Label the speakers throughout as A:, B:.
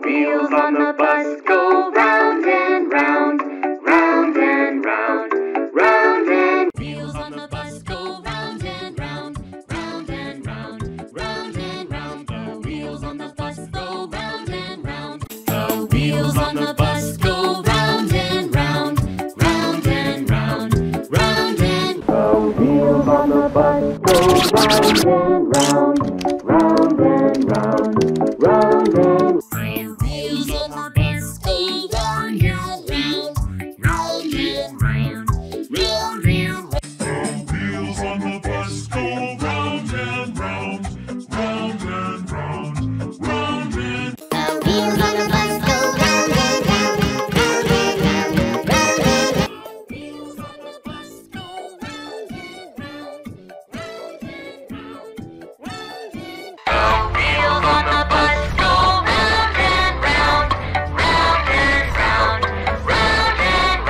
A: wheels on the bus go round and round, round and round, round and
B: wheels on the bus go round and round, round and round, round and round. The wheels on the bus go round and round. The wheels on the bus go round and round, round and round, round and
A: the wheels on the bus go round and round, round and round, round and
B: the wheels on the bus go round and round, round and round, round and round.
C: The wheels on the bus go round and round, round and round, round and
B: The wheels on the bus go round and round, round and round, round and round. Wheels on the bus go round and round, round and round, round and round.
A: the wheels on the bus go round and round, round and round, round and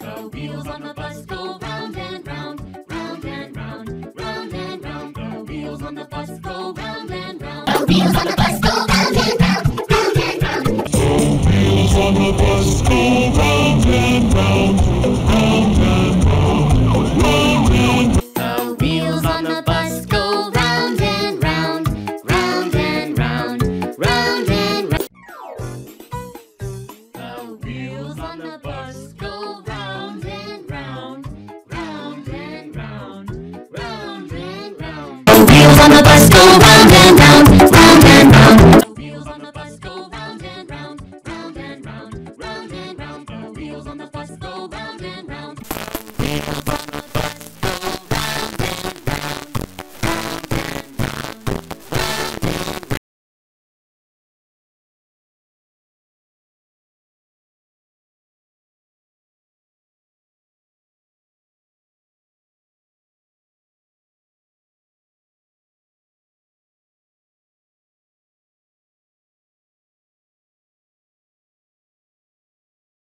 B: The wheels on the bus go round and round, round and round, round and round. The wheels on the bus go round and round. The wheels on the bus go round and round, round and round.
C: the wheels on the bus go round and round, round and round, round and
B: The wheels on the bus go round and round, round and round, round and round. The wheels on the bus go round and round, round and round, round and round. The wheels on the bus go round and